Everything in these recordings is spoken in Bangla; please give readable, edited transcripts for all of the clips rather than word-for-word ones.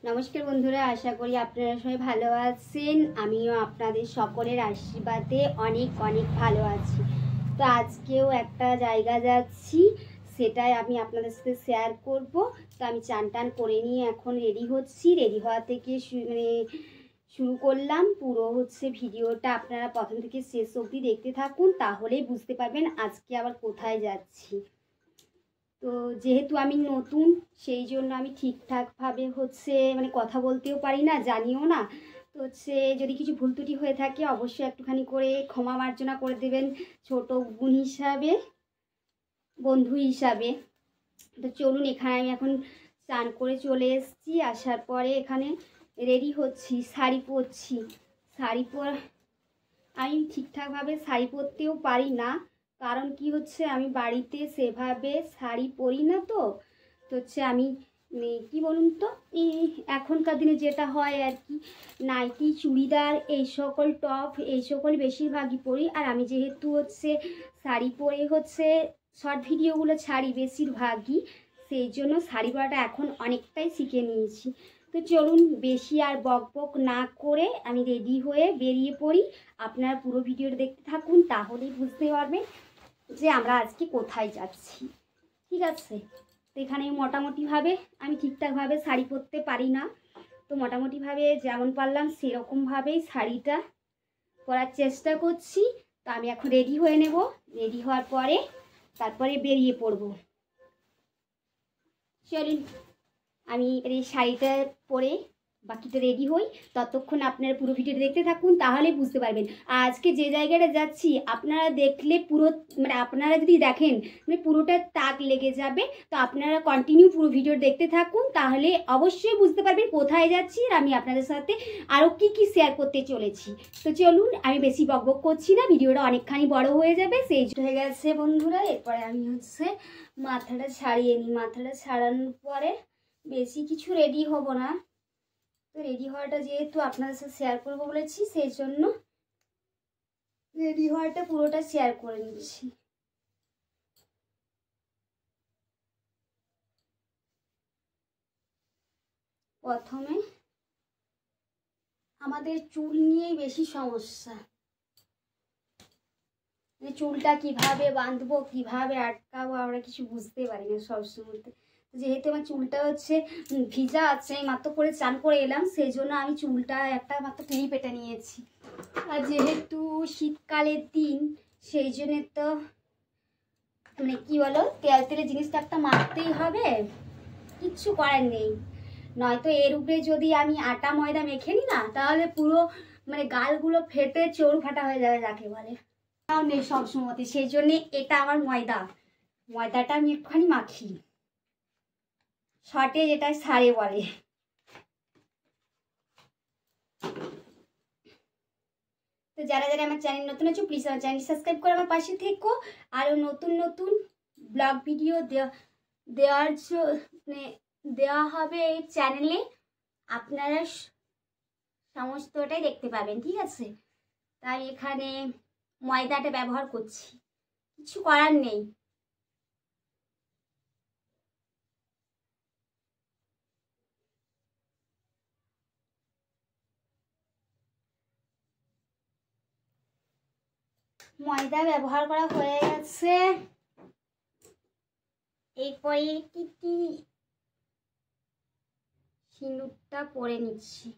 নমস্কার বন্ধুরা, আশা করি আপনারা সবাই ভালো আছেন। আমিও আপনাদের সকলের আশীর্বাদে অনেক অনেক ভালো আছি। তো আজকেও একটা জায়গা যাচ্ছি, সেটাই আমি আপনাদের সাথে শেয়ার করব। তো আমি চান টান করে নিয়ে এখন রেডি হচ্ছি। রেডি হওয়া থেকে শুরু করলাম। পুরো ভিডিওটা আপনারা প্রথম থেকে শেষ অবধি দেখতে থাকুন, তাহলেই বুঝতে পারবেন আজকে আবার কোথায় যাচ্ছি। তো যেহেতু আমি নতুন, সেই জন্য আমি ঠিকঠাকভাবে কথা বলতেও পারি না, জানিও না। তো যদি কিছু ভুল ত্রুটি হয়ে থাকে অবশ্যই একটুখানি করে ক্ষমা মার্জনা করে দেবেন, ছোট বোন হিসাবে, বন্ধু হিসাবে। তো চলুন, এখানে আমি এখন স্নান করে চলে এসেছি। আসার পরে এখানে রেডি হচ্ছি, শাড়ি পরছি। আমি ঠিকঠাকভাবে শাড়ি পরতেও পারি না, কারণ কি আমি বাড়িতে সেভাবে শাড়ি পরি না। তো আমি কি বলুন তো, এখনকার দিনে যেটা হয় আর কি, নাইটি, চুড়িদার, এই সকল টপ, এই সকল বেশিরভাগই পরি। আর আমি যেহেতু শাড়ি পরে শর্ট ভিডিওগুলো ছাড়ি বেশিরভাগই, সেই জন্য শাড়ি পরাটা এখন অনেকটাই শিখে নিয়েছি। তো চলুন, বেশি আর বক বক না করে আমি রেডি হয়ে বেরিয়ে পড়ি। আপনারা পুরো ভিডিওটা দেখতে থাকুন, তাহলেই বুঝতে পারবেন যে আমরা আজকে কোথায় যাচ্ছি। ঠিক আছে? তো এখানে মোটামুটিভাবে আমি ঠিকঠাকভাবে শাড়ি পরতে পারি না, তো মোটামুটিভাবে যেমন পারলাম সেরকমভাবেই শাড়িটা পরার চেষ্টা করছি। তো আমি এখন রেডি হয়ে নেব। রেডি হওয়ার পরে তারপরে বেরিয়ে পড়ব। চলুন, আমি এই শাড়িটা পরে বাকিটা রেডি হই। ততক্ষণ আপনারা পুরো ভিডিওটা দেখতে থাকুন, তাহলে বুঝতে পারবেন। আজকে যে জায়গাটা যাচ্ছি আপনারা দেখলে পুরো আপনারা যদি দেখেন পুরোটা তাক লেগে যাবে। তো আপনারা কন্টিনিউ পুরো ভিডিও দেখতে থাকুন, তাহলে অবশ্যই বুঝতে পারবেন কোথায় যাচ্ছি আর আমি আপনাদের সাথে আরও কি কি শেয়ার করতে চলেছি। তো চলুন, আমি বেশি বকবক করছি না, ভিডিওটা অনেকখানি বড় হয়ে যাবে। সেই হয়ে গেছে বন্ধুরা। এরপরে আমি মাথাটা ছাড়িয়ে নিই। মাথাটা ছাড়ানোর পরে বেশি কিছু রেডি হব না। তো রেডি হওয়াটা যেহেতু আপনাদের সাথে শেয়ার করবো বলেছি, সেই জন্য রেডি হওয়াটা পুরোটা শেয়ার করে নিচ্ছি। প্রথমে আমাদের চুল নিয়েই বেশি সমস্যা। চুলটা কিভাবে বাঁধবো, কিভাবে আটকাবো, আমরা কিছু বুঝতে পারি না সবসময়। যেহেতু আমার চুলটা ভিজা আছে, মাত্র করে চান করে এলাম, সেই জন্য আমি চুলটা একটা মাত্র ক্লিপ এটা নিয়েছি। আর যেহেতু শীতকালের দিন, সেই জন্য তো কি বলো, তেল তেলে জিনিসটা একটা মাখতেই হবে, কিচ্ছু করার নেই। নয়তো এর উপরে যদি আমি আটা ময়দা মেখে নিই না, তাহলে পুরো গালগুলো ফেটে চোর ফাটা হয়ে যাবে যাকে বলে, তাও নেই সবসময়। সেই জন্যে এটা আমার ময়দাটা আমি একটুখানি মাখি, শর্টে যেটা সারে বলে। তো যারা যারা আমার চ্যানেল নতুন আছো, প্লিজ আমার চ্যানেল সাবস্ক্রাইব করে আমার পাশে থেকো। আরও নতুন নতুন ব্লগ ভিডিও দেওয়া হবে এই চ্যানেলে, আপনারা সমস্তটাই দেখতে পাবেন। ঠিক আছে? তাই এখানে ময়দাটা ব্যবহার করছি, কিছু করার নেই। ময়দা ব্যবহার করা হয়ে গেছে। এরপরে কি সিঁদুরটা পরে নিচ্ছি।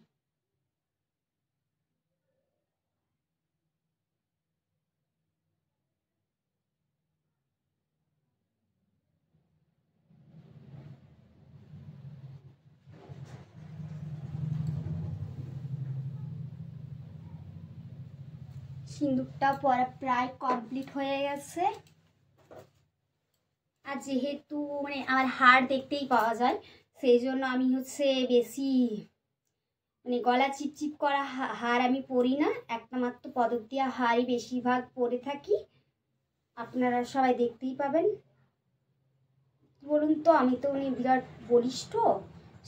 সিঁদুরটা পরা প্রায় কমপ্লিট হয়ে গেছে। আর যেহেতু আমার হাড় দেখতেই পাওয়া যায়, সেই জন্য আমি বেশি গলা চিপচিপ করা হার আমি পরি না। একটা মাত্র পদক দেওয়া হারই বেশিরভাগ পরে থাকি, আপনারা সবাই দেখতেই পাবেন। বলুন তো, আমি তো বিরাট বলিষ্ঠ,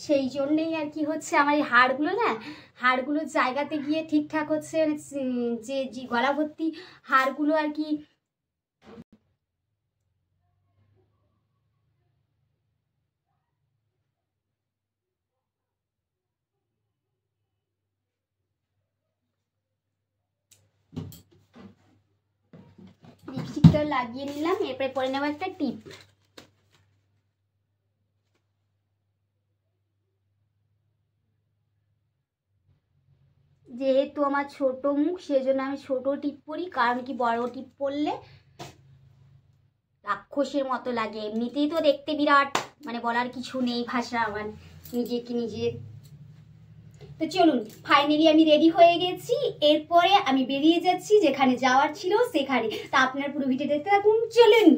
সেই জন্যেই আর কি আমার এই হাড়গুলোর জায়গাতে গিয়ে ঠিকঠাক যে গলা ভর্তি হাড়গুলো আর কি ক্লিপটা লাগিয়ে নিলাম, এরপরে পরে নেব একটা টিপ। যেহেতু আমার ছোট মুখ সেজন্য আমি ছোট টিপ পরি, কারণ কি বড় টিপ পরলে রাক্ষসের মতো লাগে। এমনিতেই তো দেখতে বিরাট, মানে বলার কিছু নেই ভাষা আমার নিজেকে নিজের। তো চলুন, ফাইনালি আমি রেডি হয়ে গেছি, এরপরে আমি বেরিয়ে যাচ্ছি যেখানে যাওয়ার ছিল সেখানে। তা আপনার পুরো ভিডিও দেখতে থাকুন, চলুন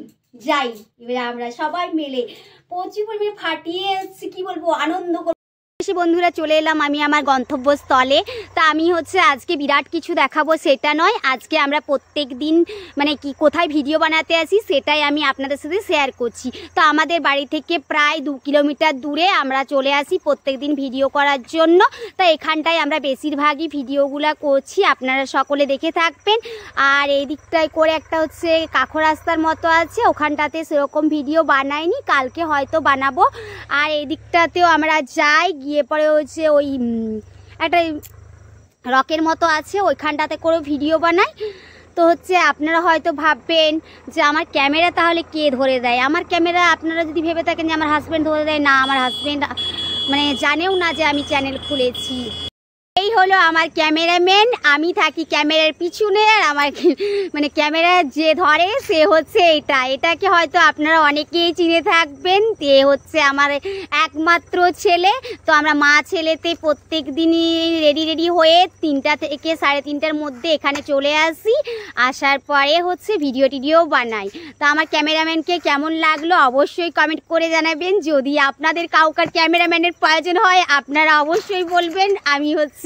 যাই। এবারে আমরা সবাই মিলে প্রচুর পরিমাণে ফাটিয়ে কি বলবো আনন্দ। বন্ধুরা চলে এলাম আমি আমার গন্তব্যস্থলে। তা আমি হচ্ছে আজকে বিরাট কিছু দেখাবো সেটা নয়, আজকে আমরা প্রত্যেক দিন মানে কি কোথায় ভিডিও বানাতে আসি সেটাই আমি আপনাদের সাথে শেয়ার করছি। তো আমাদের বাড়ি থেকে প্রায় 2 কিলোমিটার দূরে আমরা চলে আসি প্রত্যেক দিন ভিডিও করার জন্য। তো এখানটায় আমরা বেশিরভাগই ভিডিওগুলো করছি, আপনারা সকলে দেখে থাকবেন। আর এই দিকটায় করে একটা হচ্ছে কাঁকড় রাস্তার মতো আছে, ওখানটাতে সেরকম ভিডিও বানাইনি, কালকে হয়তো বানাবো। আর এই দিকটাতেও আমরা যাই, গিয়ে পরে হচ্ছে ওই একটা রকের মতো আছে, ওইখানটাতে করে ভিডিও বানাই। তো হচ্ছে আপনারা হয়তো ভাববেন যে আমার ক্যামেরা তাহলে কে ধরে দেয়। আমার ক্যামেরা আপনারা যদি ভেবে থাকেন যে আমার হাজব্যান্ড ধরে দেয়, না, আমার হাজব্যান্ড মানে জানেও না যে আমি চ্যানেল খুলেছি। এই হলো আমার ক্যামেরাম্যান, আমি থাকি ক্যামেরার পিছনে। আর আমার মানে ক্যামেরা যে ধরে সে হচ্ছে এটাকে হয়তো আপনারা অনেকেই চিনে থাকবেন। এ হচ্ছে আমার একমাত্র ছেলে। তো আমরা মা ছেলেতে প্রত্যেক দিনই রেডি হয়ে 3টা থেকে 3:30টার মধ্যে এখানে চলে আসি, আসার পরে হচ্ছে ভিডিও বানাই। তো আমার ক্যামেরাম্যানকে কেমন লাগলো অবশ্যই কমেন্ট করে জানাবেন। যদি আপনাদের কাউকার ক্যামেরাম্যানের প্রয়োজন হয় আপনারা অবশ্যই বলবেন, আমি হচ্ছে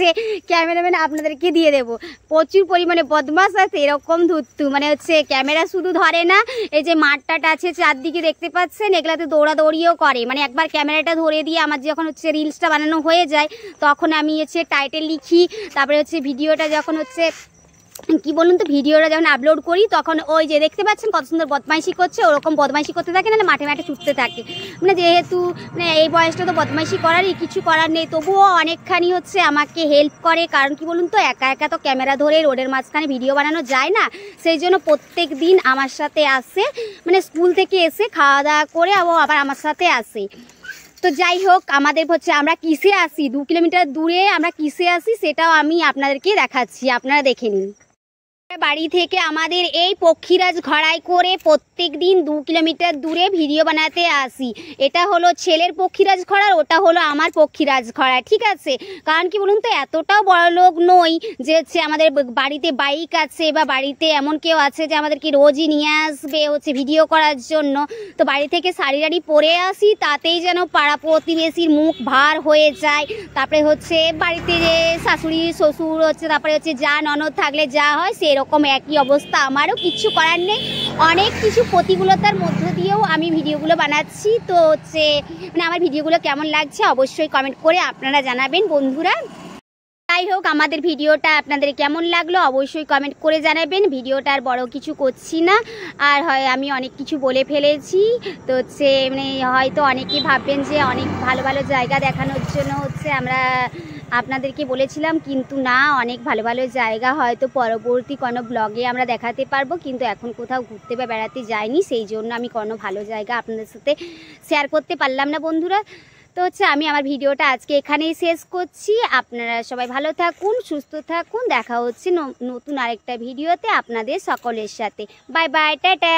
ক্যামেরাম্যান আপনাদেরকে দিয়ে দেবো। প্রচুর পরিমাণে বদমাশ আছে, এরকম ধুত্তু, মানে হচ্ছে ক্যামেরা শুধু ধরে না, এই যে মাঠটাট আছে চারদিকে দেখতে পাচ্ছেন, এগুলাতে দৌড়াদৌড়িও করে। মানে একবার ক্যামেরাটা ধরে দিয়ে আমার যখন হচ্ছে রিলসটা বানানো হয়ে যায় তখন আমি হচ্ছে টাইটেল লিখি, তারপরে হচ্ছে ভিডিওটা যখন হচ্ছে কি বলুন তো ভিডিওটা যখন আপলোড করি তখন ওই যে দেখতে পাচ্ছেন কত সুন্দর বদমাইশি করছে, ওরকম বদমাইশি করতে থাকে, না মাঠে মাঠে ছুটতে থাকে। মানে যেহেতু মানে এই বয়সটা তো বদমাইশি করারই, কিছু করার নেই, তবুও অনেকখানি হচ্ছে আমাকে হেল্প করে। কারণ কি বলুন তো একা একা তো ক্যামেরা ধরে রোডের মাঝখানে ভিডিও বানানো যায় না, সেই জন্য প্রত্যেক দিন আমার সাথে আসে, মানে স্কুল থেকে এসে খাওয়া দাওয়া করে আবার আমার সাথে আসে। তো যাই হোক, আমাদের হচ্ছে আমরা কিসে আসি, 2 কিলোমিটার দূরে আমরা কিসে আসি সেটাও আমি আপনাদেরকে দেখাচ্ছি, আপনারা দেখে নিন। বাড়ি থেকে আমাদের এই পক্ষীরাজ ঘড়ায় করে প্রত্যেক দিন 2 কিলোমিটার দূরে ভিডিও বানাতে আসি। এটা হলো ছেলের পক্ষীরাজ ঘড়া, ওটা হলো আমার পক্ষীরাজ ঘড়া, ঠিক আছে। কারণ কি বলুন তো এতটাও বড় লোক নই যে হচ্ছে আমাদের বাড়িতে বাইক আছে বা বাড়িতে এমন কেউ আছে যে আমাদেরকে রোজই নিয়ে আসবে হচ্ছে ভিডিও করার জন্য। তো বাড়ি থেকে শাড়ি টাড়ি পরে আসি, তাতেই যেন পাড়া প্রতিবেশীর মুখ ভার হয়ে যায়। তারপরে হচ্ছে বাড়িতে যে শাশুড়ি শ্বশুর হচ্ছে, তারপরে হচ্ছে যা ননদ থাকলে যা হয় সেরকম একই অবস্থা আমারও, কিচ্ছু করার নেই। অনেক কিছু প্রতিকূলতার মধ্য দিয়েও আমি ভিডিওগুলো বানাচ্ছি। তো হচ্ছে মানে আমার ভিডিওগুলো কেমন লাগছে অবশ্যই কমেন্ট করে আপনারা জানাবেন বন্ধুরা। যাই হোক, আমাদের ভিডিওটা আপনাদের কেমন লাগলো অবশ্যই কমেন্ট করে জানাবেন। ভিডিওটা আর বড় কিছু করছি না, আর হয় আমি অনেক কিছু বলে ফেলেছি। তো হচ্ছে মানে হয়তো অনেকেই ভাববেন যে অনেক ভালো ভালো জায়গা দেখানোর জন্য হচ্ছে আমরা আপনাদেরকে বলেছিলাম, কিন্তু না, অনেক ভালো ভালো জায়গা হয়তো পরবর্তী কোনো ব্লগে আমরা দেখাতে পারবো, কিন্তু এখন কোথাও ঘুরতে বা বেড়াতে যাইনি, সেই জন্য আমি কোনো ভালো জায়গা আপনাদের সাথে শেয়ার করতে পারলাম না বন্ধুরা। তো হচ্ছে আমি আমার ভিডিওটা আজকে এখানেই শেষ করছি। আপনারা সবাই ভালো থাকুন, সুস্থ থাকুন, দেখা হচ্ছে নতুন আরেকটা ভিডিওতে আপনাদের সকলের সাথে। Bye bye, tata.